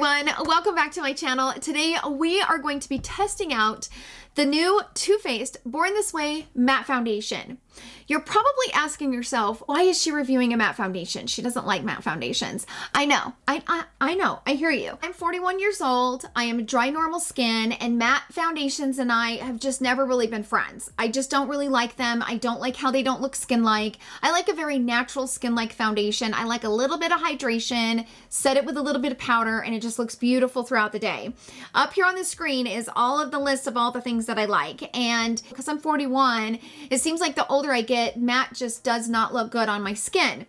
everyone, welcome back to my channel. Today we are going to be testing out the new Too Faced Born This Way matte foundation. You're probably asking yourself, why is she reviewing a matte foundation? She doesn't like matte foundations. I know, I know, I hear you. I'm 41 years old, I am dry normal skin, and matte foundations and I have just never really been friends. I just don't really like them. I don't like how they don't look skin-like. I like a very natural skin-like foundation. I like a little bit of hydration, set it with a little bit of powder, and it just looks beautiful throughout the day. Up here on the screen is all of the list of all the things that I like, and because I'm 41, it seems like the older I get, matte just does not look good on my skin.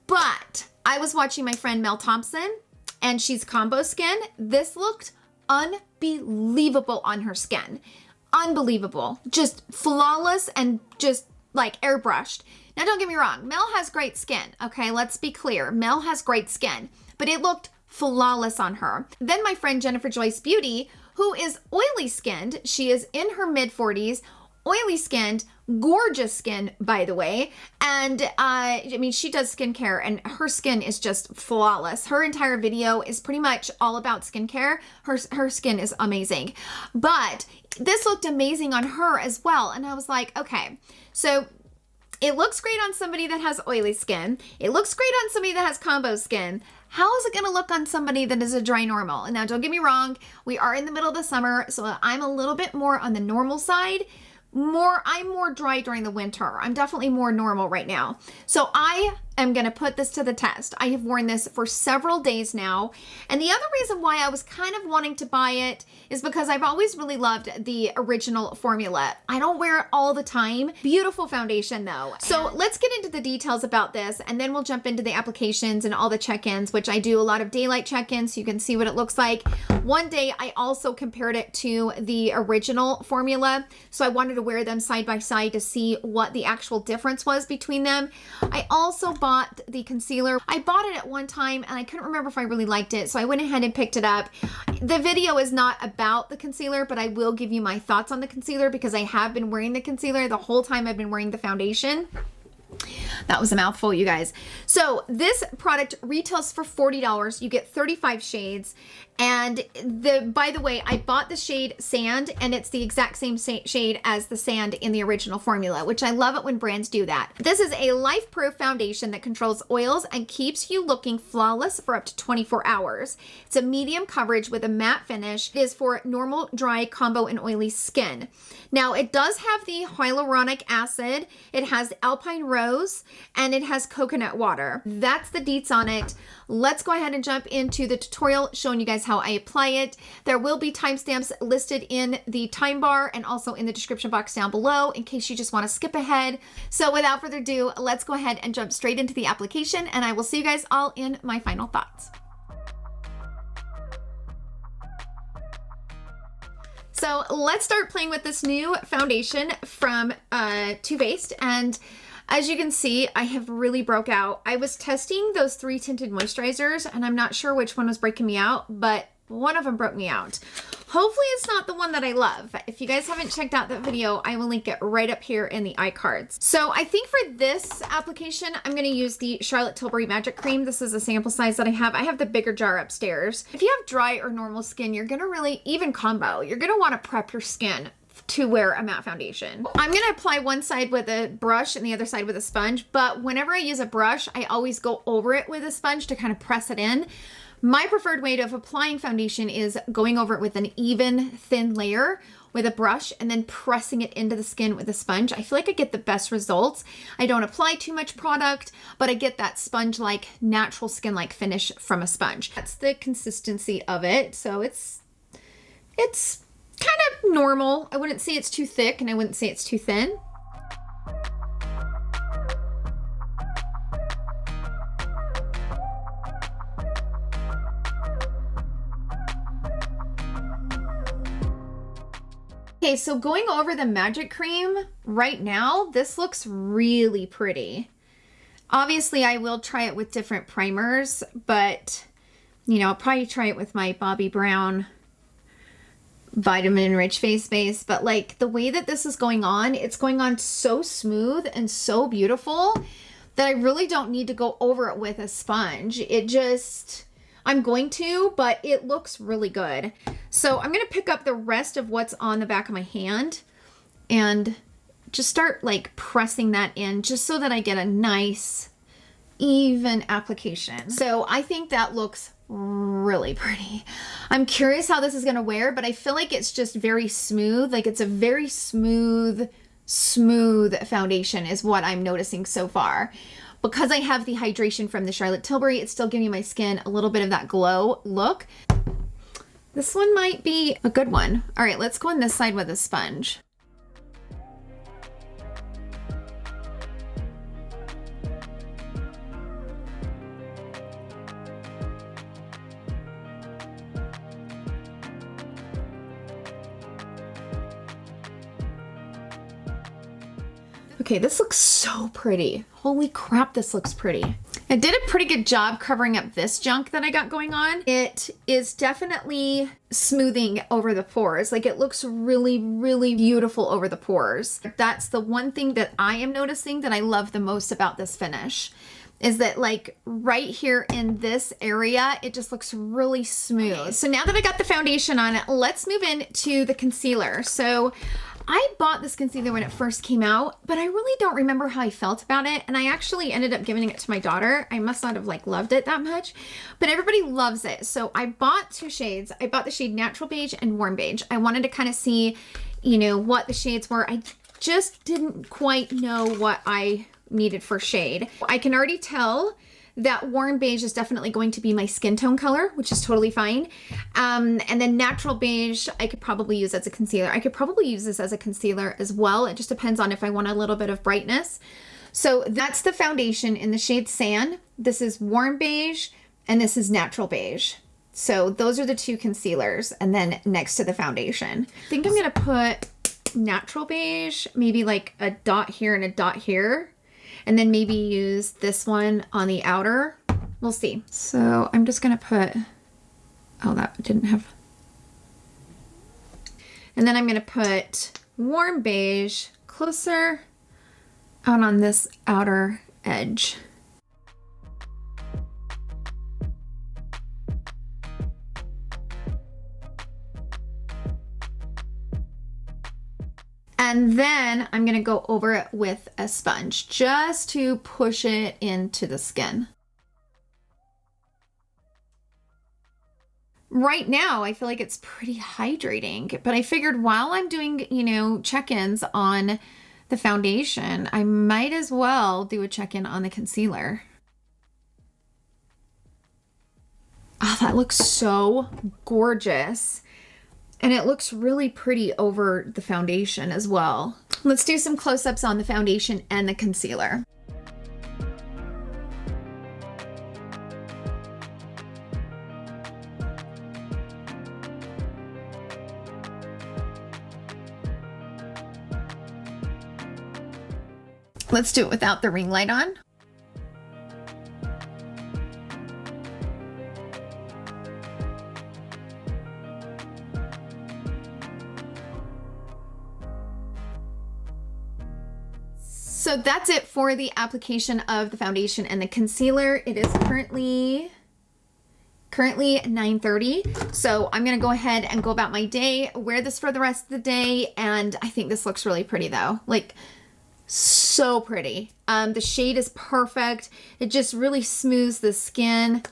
But I was watching my friend Mel Thompson, and she's combo skin. This looked unbelievable on her skin. Unbelievable. Just flawless and just like airbrushed. Now don't get me wrong, Mel has great skin. Okay, let's be clear. Mel has great skin, but it looked flawless on her. Then my friend Jennifer Joyce Beauty, who is oily skinned, she is in her mid 40s, oily skinned, gorgeous skin, by the way. And I mean, she does skincare and her skin is just flawless. Her entire video is pretty much all about skincare. Her skin is amazing. But this looked amazing on her as well. And I was like, okay, so it looks great on somebody that has oily skin. It looks great on somebody that has combo skin. How is it gonna look on somebody that is a dry normal? And now don't get me wrong, we are in the middle of the summer, so I'm a little bit more on the normal side. I'm more dry during the winter. I'm definitely more normal right now. So I am gonna put this to the test. I have worn this for several days now. And the other reason why I was kind of wanting to buy it is because I've always really loved the original formula. I don't wear it all the time. Beautiful foundation though. So let's get into the details about this, and then we'll jump into the applications and all the check-ins, which I do a lot of daylight check-ins so you can see what it looks like. One day I also compared it to the original formula. So I wanted to wear them side by side to see what the actual difference was between them. I also bought the concealer. I bought it at one time and I couldn't remember if I really liked it, so I went ahead and picked it up. The video is not about the concealer, but I will give you my thoughts on the concealer because I have been wearing the concealer the whole time I've been wearing the foundation. That was a mouthful, you guys. So this product retails for $40. You get 35 shades. And by the way, I bought the shade Sand, and it's the exact same shade as the sand in the original formula, which I love it when brands do that. This is a life-proof foundation that controls oils and keeps you looking flawless for up to 24 hours. It's a medium coverage with a matte finish. It is for normal, dry, combo, and oily skin. Now, it does have the hyaluronic acid, it has alpine rose, and it has coconut water. That's the deets on it. Let's go ahead and jump into the tutorial showing you guys how I apply it. There will be timestamps listed in the time bar and also in the description box down below in case you just want to skip ahead. So without further ado, let's go ahead and jump straight into the application, and I will see you guys all in my final thoughts. So let's start playing with this new foundation from Too Faced, and as you can see, I have really broke out. I was testing those 3 tinted moisturizers, and I'm not sure which one was breaking me out, but one of them broke me out. Hopefully it's not the one that I love. If you guys haven't checked out that video, I will link it right up here in the iCards. So I think for this application, I'm gonna use the Charlotte Tilbury Magic Cream. This is a sample size that I have. I have the bigger jar upstairs. If you have dry or normal skin, you're gonna really, even combo, you're gonna wanna prep your skin to wear a matte foundation. I'm gonna apply one side with a brush and the other side with a sponge, but whenever I use a brush, I always go over it with a sponge to kind of press it in. My preferred way of applying foundation is going over it with an even thin layer with a brush and then pressing it into the skin with a sponge. I feel like I get the best results. I don't apply too much product, but I get that sponge-like, natural skin-like finish from a sponge. That's the consistency of it. So it's kind of normal. I wouldn't say it's too thick and I wouldn't say it's too thin. Okay, so going over the Magic Cream right now, this looks really pretty. Obviously, I will try it with different primers, but you know, I'll probably try it with my Bobbi Brown vitamin rich face base, but like the way that this is going on, it's going on so smooth and so beautiful that I really don't need to go over it with a sponge. It just, I'm going to, but it looks really good. So I'm going to pick up the rest of what's on the back of my hand and just start like pressing that in just so that I get a nice even application. So I think that looks really pretty. I'm curious how this is going to wear, but I feel like it's just very smooth. Like it's a very smooth foundation is what I'm noticing so far. Because I have the hydration from the Charlotte Tilbury, it's still giving my skin a little bit of that glow look. This one might be a good one. All right, let's go on this side with a sponge. Okay, this looks so pretty. Holy crap, this looks pretty. I did a pretty good job covering up this junk that I got going on. It is definitely smoothing over the pores. Like it looks really, really beautiful over the pores. That's the one thing that I am noticing that I love the most about this finish. Is that like right here in this area, it just looks really smooth. Okay. So now that I got the foundation on, let's move into the concealer. So I bought this concealer when it first came out, but I really don't remember how I felt about it. And I actually ended up giving it to my daughter. I must not have like loved it that much, but everybody loves it. So I bought two shades. I bought the shade Natural Beige and Warm Beige. I wanted to kind of see, you know, what the shades were. I just didn't quite know what I needed for shade. I can already tell that Warm Beige is definitely going to be my skin tone color, which is totally fine. And then Natural Beige, I could probably use as a concealer. I could probably use this as a concealer as well. It just depends on if I want a little bit of brightness. So that's the foundation in the shade Sand. This is Warm Beige and this is Natural Beige. So those are the two concealers and then next to the foundation. I think I'm gonna put Natural Beige, maybe like a dot here and a dot here. And then maybe use this one on the outer. We'll see. So I'm just gonna put, oh, that didn't have. And then I'm gonna put Warm Beige closer out on this outer edge. And then I'm gonna go over it with a sponge just to push it into the skin. Right now, I feel like it's pretty hydrating, but I figured while I'm doing, you know, check-ins on the foundation, I might as well do a check-in on the concealer. Oh, that looks so gorgeous. And it looks really pretty over the foundation as well. Let's do some close-ups on the foundation and the concealer. Let's do it without the ring light on. So that's it for the application of the foundation and the concealer. It is currently 9:30. So I'm gonna go ahead and go about my day, wear this for the rest of the day. And I think this looks really pretty though. Like so pretty. The shade is perfect. It just really smooths the skin.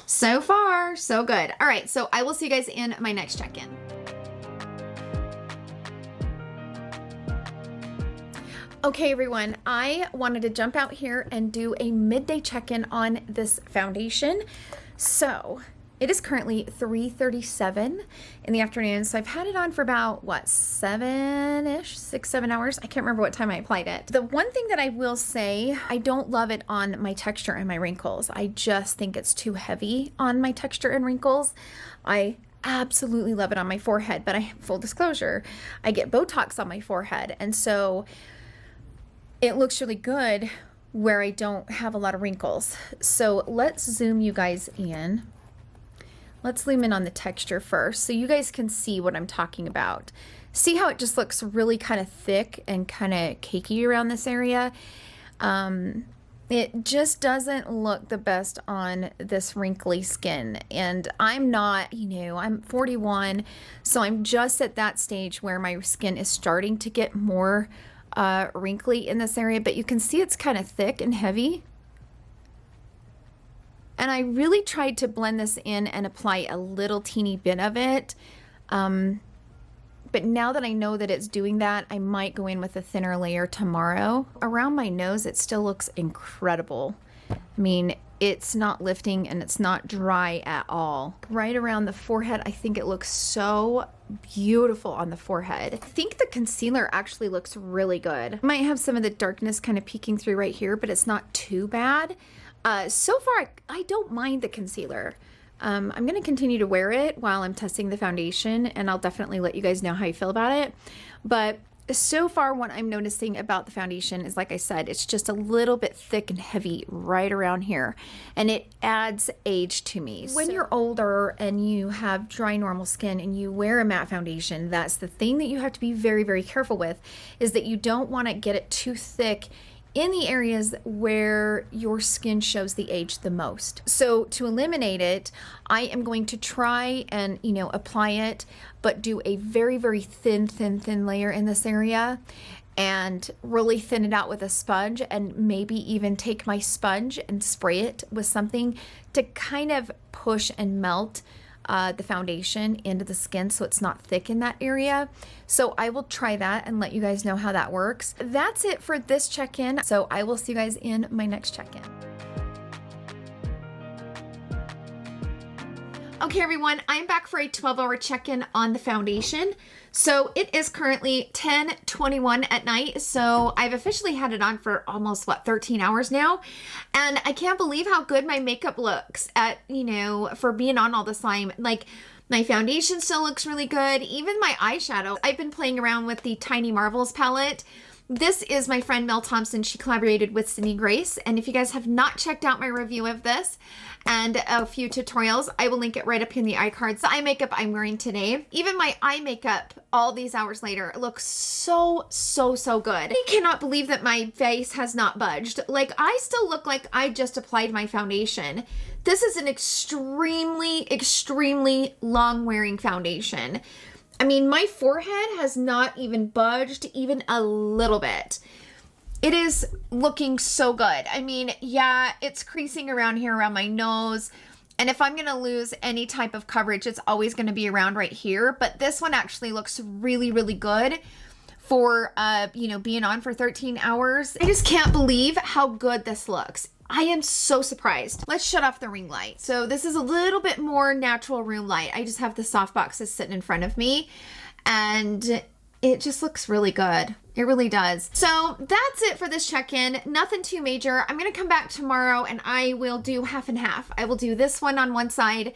So far, so good. All right, so I will see you guys in my next check-in. Okay, everyone, I wanted to jump out here and do a midday check-in on this foundation. So it is currently 3:37 in the afternoon. So I've had it on for about, what, 6-7 hours? I can't remember what time I applied it. The one thing that I will say, I don't love it on my texture and my wrinkles. I just think it's too heavy on my texture and wrinkles. I absolutely love it on my forehead, but full disclosure, I get Botox on my forehead. And so it looks really good where I don't have a lot of wrinkles. So let's zoom you guys in. Let's zoom in on the texture first so you guys can see what I'm talking about. See how it just looks really kind of thick and kind of cakey around this area? It just doesn't look the best on this wrinkly skin. And I'm not, you know, I'm 41, so I'm just at that stage where my skin is starting to get more wrinkly in this area, but you can see it's kind of thick and heavy. And I really tried to blend this in and apply a little teeny bit of it. But now that I know that it's doing that, I might go in with a thinner layer tomorrow. Around my nose, it still looks incredible. I mean, it's not lifting and it's not dry at all. Right around the forehead, I think it looks so beautiful on the forehead. I think the concealer actually looks really good. I might have some of the darkness kind of peeking through right here, but it's not too bad. So far, I don't mind the concealer. I'm going to continue to wear it while I'm testing the foundation, and I'll definitely let you guys know how I feel about it. But so far, what I'm noticing about the foundation is, like I said, it's just a little bit thick and heavy right around here, and it adds age to me. When you're older and you have dry, normal skin and you wear a matte foundation, that's the thing that you have to be very, very careful with, is that you don't want to get it too thick in the areas where your skin shows the age the most. So to eliminate it, I am going to try and, you know, apply it, but do a very, very thin layer in this area and really thin it out with a sponge, and maybe even take my sponge and spray it with something to kind of push and melt the foundation into the skin so it's not thick in that area. So I will try that and let you guys know how that works. That's it for this check-in. So I will see you guys in my next check-in. Okay, everyone, I'm back for a 12-hour check-in on the foundation. So it is currently 10:21 at night. So I've officially had it on for almost, 13 hours now. And I can't believe how good my makeup looks at, you know, for being on all this time. Like, my foundation still looks really good. Even my eyeshadow. I've been playing around with the Tiny Marvels palette. This is my friend Mel Thompson. She collaborated with Sydney Grace. And if you guys have not checked out my review of this and a few tutorials, I will link it right up in the eye cards. The eye makeup I'm wearing today, even my eye makeup all these hours later, looks so good. I cannot believe that my face has not budged. Like, I still look like I just applied my foundation. This is an extremely long wearing foundation. I mean, my forehead has not even budged even a little bit. It is looking so good. I mean, yeah, it's creasing around here around my nose. And if I'm going to lose any type of coverage, it's always going to be around right here. But this one actually looks really good for, you know, being on for 13 hours. I just can't believe how good this looks. I am so surprised. Let's shut off the ring light. So this is a little bit more natural room light. I just have the soft boxes sitting in front of me, and it just looks really good. It really does. So that's it for this check-in. Nothing too major. I'm gonna come back tomorrow and I will do half and half. I will do this one on one side,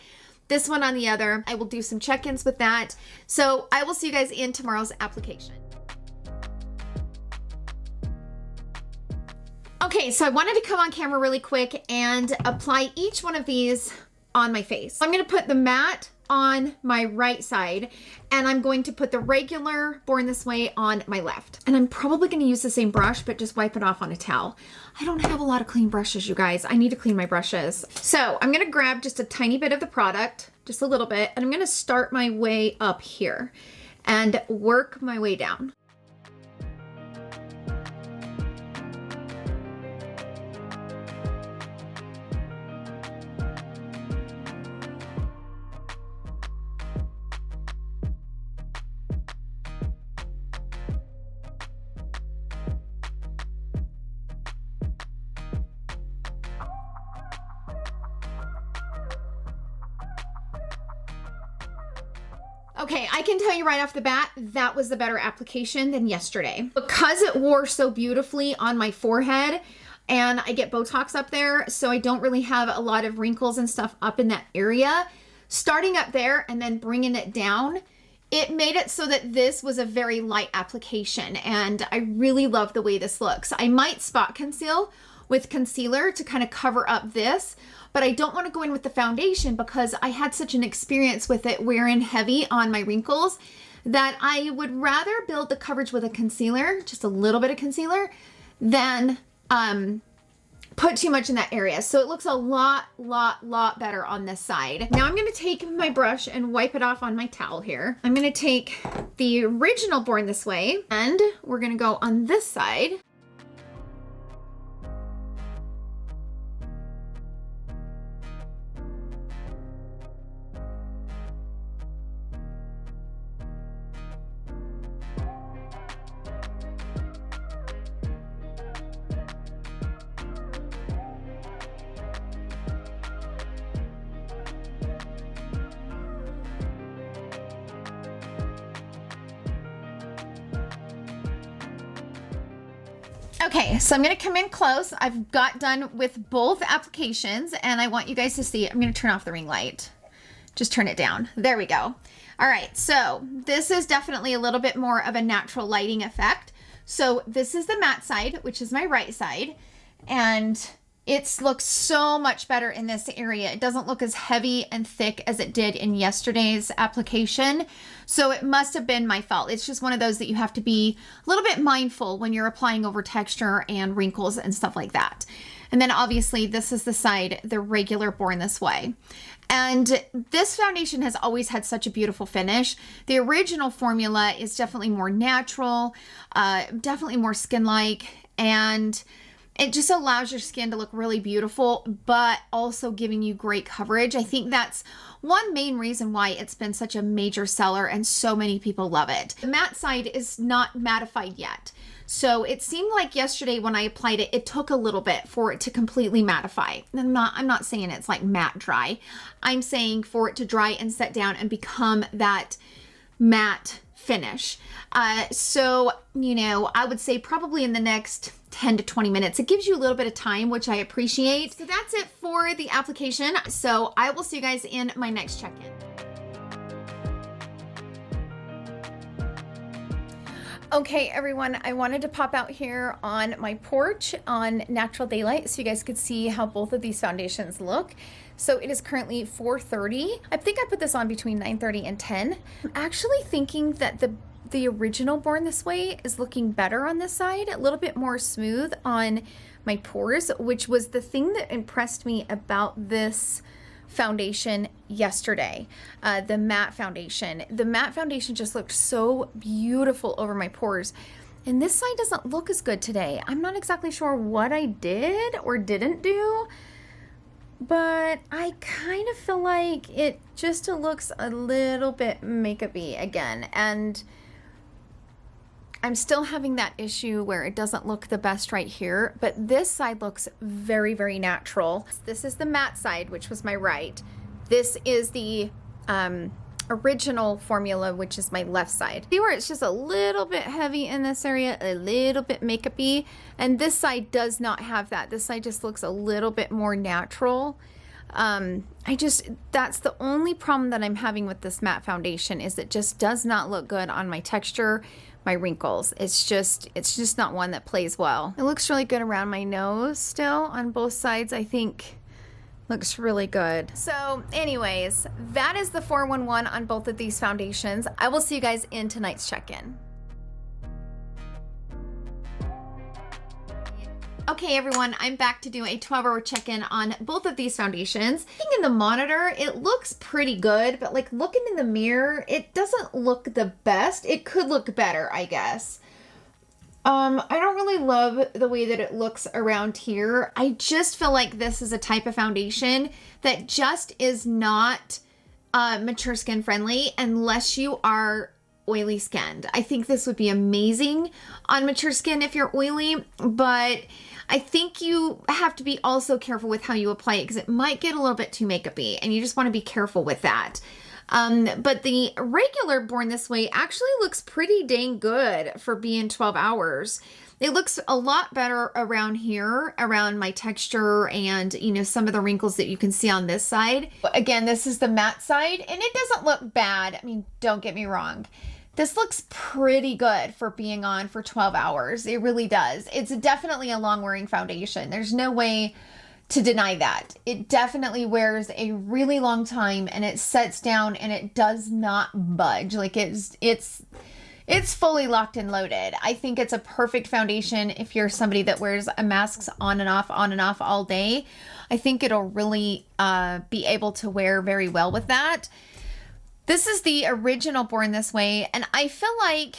this one on the other. I will do some check-ins with that. So I will see you guys in tomorrow's application. Okay, so I wanted to come on camera really quick and apply each one of these on my face. I'm gonna put the matte on my right side, and I'm going to put the regular Born This Way on my left. And I'm probably gonna use the same brush, but just wipe it off on a towel. I don't have a lot of clean brushes, you guys. I need to clean my brushes. So I'm gonna grab just a tiny bit of the product, just a little bit, and I'm gonna start my way up here and work my way down. Okay, I can tell you right off the bat, that was the better application than yesterday. Because it wore so beautifully on my forehead, and I get Botox up there, so I don't really have a lot of wrinkles and stuff up in that area. Starting up there and then bringing it down, it made it so that this was a very light application, and I really love the way this looks. I might spot conceal with concealer to kind of cover up this, but I don't want to go in with the foundation because I had such an experience with it wearing heavy on my wrinkles that I would rather build the coverage with a concealer, just a little bit of concealer, than put too much in that area. So it looks a lot better on this side. Now I'm gonna take my brush and wipe it off on my towel here. I'm gonna take the original Born This Way and we're gonna go on this side. Okay, so I'm gonna come in close. I've got done with both applications and I want you guys to see. I'm gonna turn off the ring light. Just turn it down. There we go. All right, so this is definitely a little bit more of a natural lighting effect. So this is the matte side, which is my right side, and it looks so much better in this area. It doesn't look as heavy and thick as it did in yesterday's application. So it must have been my fault. It's just one of those that you have to be a little bit mindful when you're applying over texture and wrinkles and stuff like that. And then obviously this is the side, the regular Born This Way. And this foundation has always had such a beautiful finish. The original formula is definitely more natural, definitely more skin-like, and it just allows your skin to look really beautiful, but also giving you great coverage. I think that's one main reason why it's been such a major seller and so many people love it. The matte side is not mattified yet. So it seemed like yesterday when I applied it, it took a little bit for it to completely mattify. I'm not saying it's like matte dry. I'm saying for it to dry and set down and become that matte finish. So, you know, I would say probably in the next 10 to 20 minutes. It gives you a little bit of time, which I appreciate. So that's it for the application. So I will see you guys in my next check-in. Okay, everyone, I wanted to pop out here on my porch on natural daylight so you guys could see how both of these foundations look. So it is currently 4:30. I think I put this on between 9:30 and 10. I'm actually thinking that the original Born This Way is looking better on this side, a little bit more smooth on my pores, which was the thing that impressed me about this foundation yesterday. The matte foundation. The matte foundation just looked so beautiful over my pores. And this side doesn't look as good today. I'm not exactly sure what I did or didn't do, but I kind of feel like it just looks a little bit makeup-y again. And I'm still having that issue where it doesn't look the best right here, but this side looks very, very natural. This is the matte side, which was my right. This is the original formula, which is my left side. See where it's just a little bit heavy in this area, a little bit makeup-y, and this side does not have that. This side just looks a little bit more natural. That's the only problem that I'm having with this matte foundation, is it just does not look good on my texture, my wrinkles. It's just not one that plays well. It looks really good around my nose still on both sides. I think looks really good. So anyways, that is the 411 on both of these foundations. I will see you guys in tonight's check-in. Okay, everyone, I'm back to do a 12-hour check-in on both of these foundations. Looking in the monitor, it looks pretty good, but like looking in the mirror, it doesn't look the best. It could look better, I guess. I don't really love the way that it looks around here. I just feel like this is a type of foundation that just is not mature skin friendly unless you are oily skinned. I think this would be amazing on mature skin if you're oily, but I think you have to be also careful with how you apply it because it might get a little bit too makeup-y and you just want to be careful with that. But the regular Born This Way actually looks pretty dang good for being 12 hours. It looks a lot better around here, around my texture and, you know, some of the wrinkles that you can see on this side. Again, this is the matte side and it doesn't look bad. I mean, don't get me wrong. This looks pretty good for being on for 12 hours. It really does. It's definitely a long-wearing foundation. There's no way to deny that. It definitely wears a really long time and it sets down and it does not budge. Like it's It's fully locked and loaded. I think it's a perfect foundation if you're somebody that wears a masks on and off all day. I think it'll really be able to wear very well with that. This is the original Born This Way, and I feel like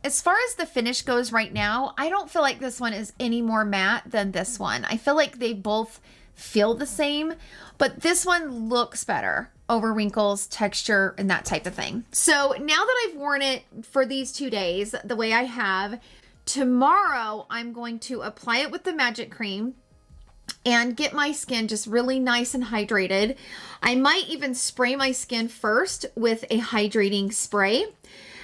as far as the finish goes right now, I don't feel like this one is any more matte than this one. I feel like they both feel the same, but this one looks better over wrinkles, texture, and that type of thing. So now that I've worn it for these 2 days, the way I have, tomorrow I'm going to apply it with the Magic Cream and get my skin just really nice and hydrated. I might even spray my skin first with a hydrating spray.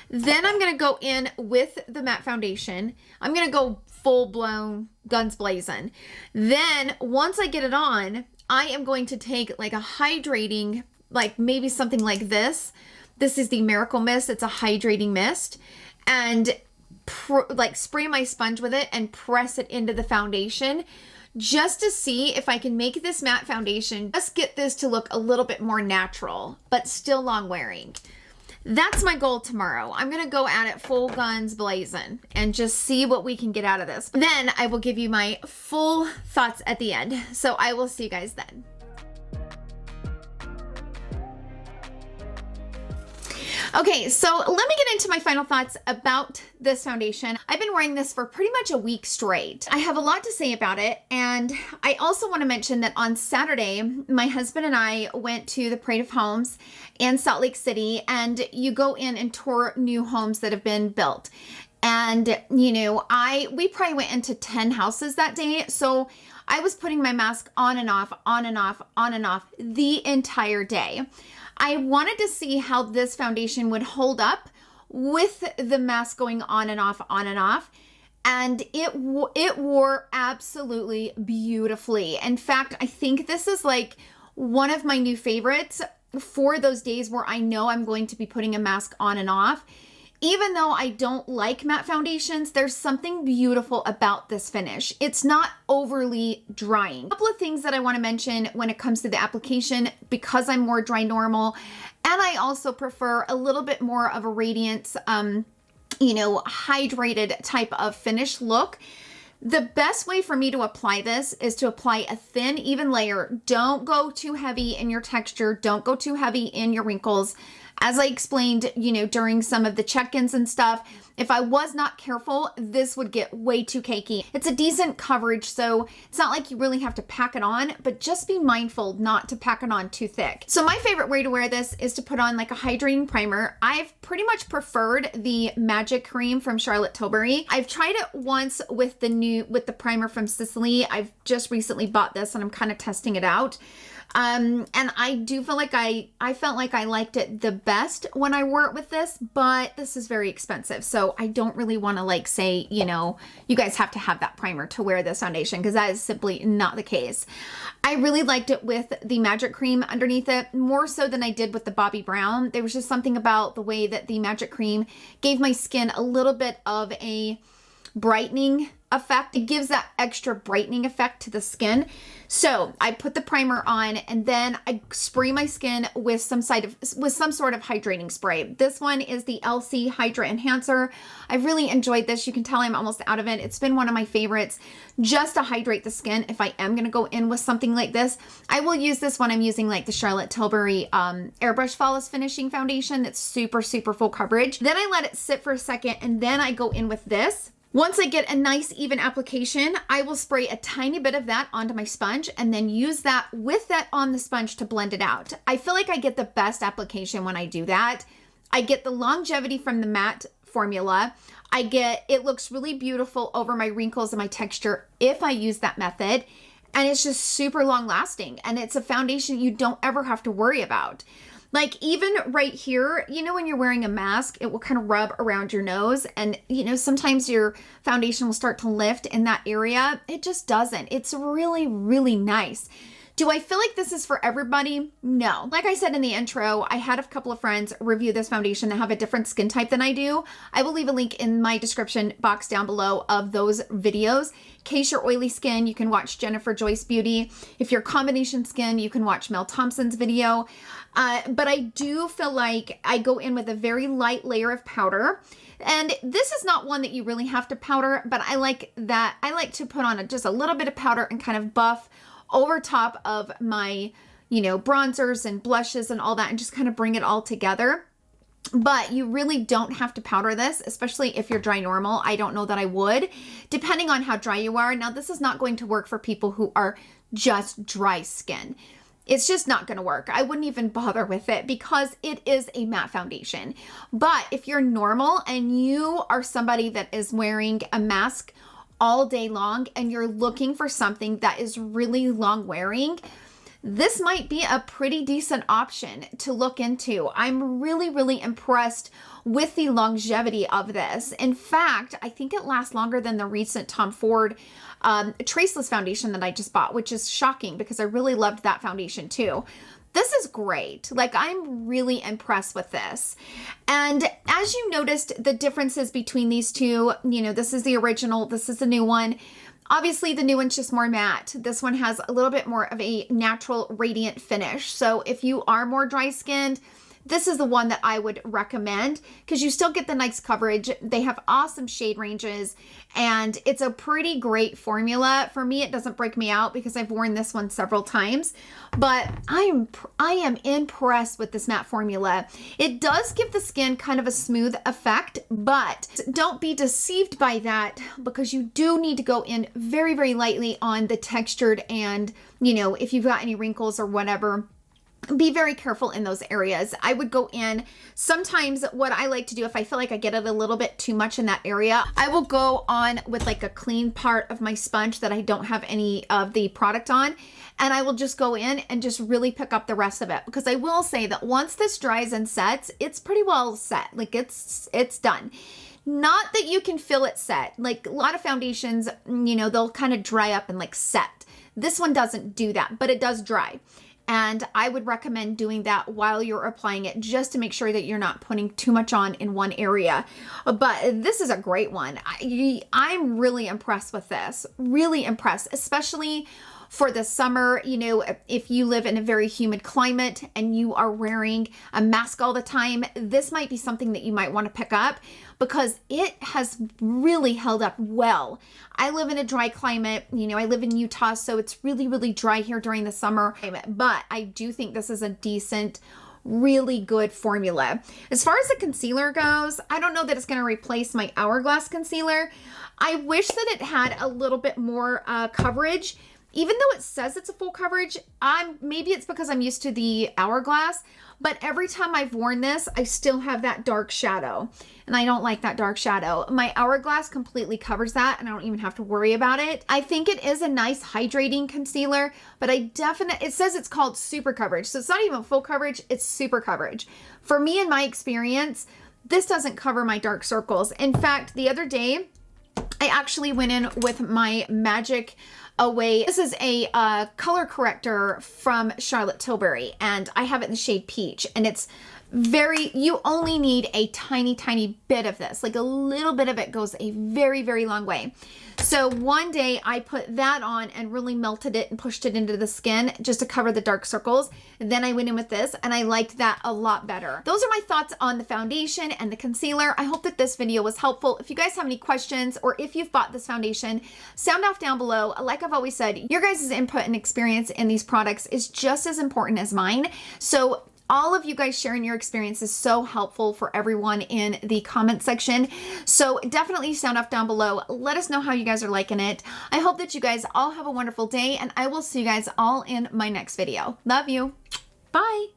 Then I'm going to go in with the matte foundation. I'm going to go full blown guns blazing. Then once I get it on, I am going to take like a hydrating, like maybe something like this. This is the Miracle Mist. It's a hydrating mist. And like spray my sponge with it and press it into the foundation just to see if I can make this matte foundation, just get this to look a little bit more natural, but still long wearing. That's my goal tomorrow. I'm going to go at it full guns blazing and just see what we can get out of this. Then I will give you my full thoughts at the end. So I will see you guys then. Okay, so let me get into my final thoughts about this foundation. I've been wearing this for pretty much a week straight. I have a lot to say about it, and I also want to mention that on Saturday, my husband and I went to the Parade of Homes in Salt Lake City, and you go in and tour new homes that have been built. And, you know, we probably went into 10 houses that day, so I was putting my mask on and off, on and off, on and off the entire day. I wanted to see how this foundation would hold up with the mask going on and off, and it wore absolutely beautifully. In fact, I think this is like one of my new favorites for those days where I know I'm going to be putting a mask on and off. Even though I don't like matte foundations, there's something beautiful about this finish. It's not overly drying. A couple of things that I want to mention when it comes to the application, because I'm more dry normal, and I also prefer a little bit more of a radiance, hydrated type of finish look. The best way for me to apply this is to apply a thin, even layer. Don't go too heavy in your texture. Don't go too heavy in your wrinkles. As I explained, during some of the check-ins and stuff, if I was not careful, this would get way too cakey. It's a decent coverage, so it's not like you really have to pack it on, but just be mindful not to pack it on too thick. So my favorite way to wear this is to put on like a hydrating primer. I've pretty much preferred the Magic Cream from Charlotte Tilbury. I've tried it once with the primer from Sicily. I've just recently bought this and I'm kind of testing it out. And I do feel like I felt like I liked it the best when I wore it with this, but this is very expensive. So I don't really want to say, you guys have to have that primer to wear this foundation, because that is simply not the case. I really liked it with the Magic Cream underneath it, more so than I did with the Bobbi Brown. There was just something about the way that the Magic Cream gave my skin a little bit of a brightening effect. It gives that extra brightening effect to the skin. So I put the primer on and then I spray my skin with some sort of hydrating spray. This one is the Elcie Hydra Enhancer. I've really enjoyed this. You can tell I'm almost out of it. It's been one of my favorites just to hydrate the skin. If I am going to go in with something like this, I will use this when I'm using like the Charlotte Tilbury Airbrush Flawless Finishing Foundation. That's super, super full coverage. Then I let it sit for a second and then I go in with this. Once I get a nice even application, I will spray a tiny bit of that onto my sponge and then use that with that on the sponge to blend it out. I feel like I get the best application when I do that. I get the longevity from the matte formula. It looks really beautiful over my wrinkles and my texture if I use that method. And it's just super long lasting. And it's a foundation you don't ever have to worry about. Like even right here, when you're wearing a mask, it will kind of rub around your nose and, sometimes your foundation will start to lift in that area. It just doesn't. It's really, really nice. Do I feel like this is for everybody? No. Like I said in the intro, I had a couple of friends review this foundation that have a different skin type than I do. I will leave a link in my description box down below of those videos. In case you're oily skin, you can watch Jennifer Joyce Beauty. If you're combination skin, you can watch Mel Thompson's video. But I do feel like I go in with a very light layer of powder. And this is not one that you really have to powder, but I like that. I like to put on just a little bit of powder and kind of buff over top of my, bronzers and blushes and all that, and just kind of bring it all together. But you really don't have to powder this, especially if you're dry normal. I don't know that I would, depending on how dry you are. Now, this is not going to work for people who are just dry skin. It's just not going to work. I wouldn't even bother with it because it is a matte foundation. But if you're normal and you are somebody that is wearing a mask all day long and you're looking for something that is really long wearing, this might be a pretty decent option to look into. I'm really, really impressed with the longevity of this. In fact, I think it lasts longer than the recent Tom Ford Traceless foundation that I just bought, which is shocking because I really loved that foundation too. This is great. Like, I'm really impressed with this. And as you noticed, the differences between these two, this is the original, this is the new one. Obviously, the new one's just more matte. This one has a little bit more of a natural radiant finish. So if you are more dry skinned, this is the one that I would recommend because you still get the nice coverage. They have awesome shade ranges and it's a pretty great formula. For me, it doesn't break me out because I've worn this one several times, but I am impressed with this matte formula. It does give the skin kind of a smooth effect, but don't be deceived by that because you do need to go in very, very lightly on the textured and, if you've got any wrinkles or whatever, be very careful in those areas. I would go in, sometimes what I like to do if I feel like I get it a little bit too much in that area, I will go on with like a clean part of my sponge that I don't have any of the product on, and I will just go in and just really pick up the rest of it, because I will say that once this dries and sets, it's pretty well set. Like it's done. Not that you can feel it set. Like a lot of foundations, they'll kind of dry up and like set. This one doesn't do that, but it does dry. And I would recommend doing that while you're applying it, just to make sure that you're not putting too much on in one area. But this is a great one. I'm really impressed with this. Really impressed, especially for the summer. If you live in a very humid climate and you are wearing a mask all the time, this might be something that you might want to pick up because it has really held up well. I live in a dry climate. I live in Utah, so it's really, really dry here during the summer. But I do think this is a decent, really good formula. As far as the concealer goes, I don't know that it's going to replace my Hourglass concealer. I wish that it had a little bit more coverage. Even though it says it's a full coverage, maybe it's because I'm used to the Hourglass, but every time I've worn this, I still have that dark shadow, and I don't like that dark shadow. My Hourglass completely covers that, and I don't even have to worry about it. I think it is a nice hydrating concealer, but it says it's called super coverage, so it's not even full coverage, it's super coverage. For me, in my experience, this doesn't cover my dark circles. In fact, the other day, I actually went in with my Magic Away. This is a color corrector from Charlotte Tilbury, and I have it in the shade Peach, and it's you only need a tiny, tiny bit of this. Like a little bit of it goes a very, very long way. So one day I put that on and really melted it and pushed it into the skin just to cover the dark circles. And then I went in with this and I liked that a lot better. Those are my thoughts on the foundation and the concealer. I hope that this video was helpful. If you guys have any questions or if you've bought this foundation, sound off down below. Like I've always said, your guys' input and experience in these products is just as important as mine. So all of you guys sharing your experience is so helpful for everyone in the comment section. So definitely sound off down below. Let us know how you guys are liking it. I hope that you guys all have a wonderful day, and I will see you guys all in my next video. Love you. Bye.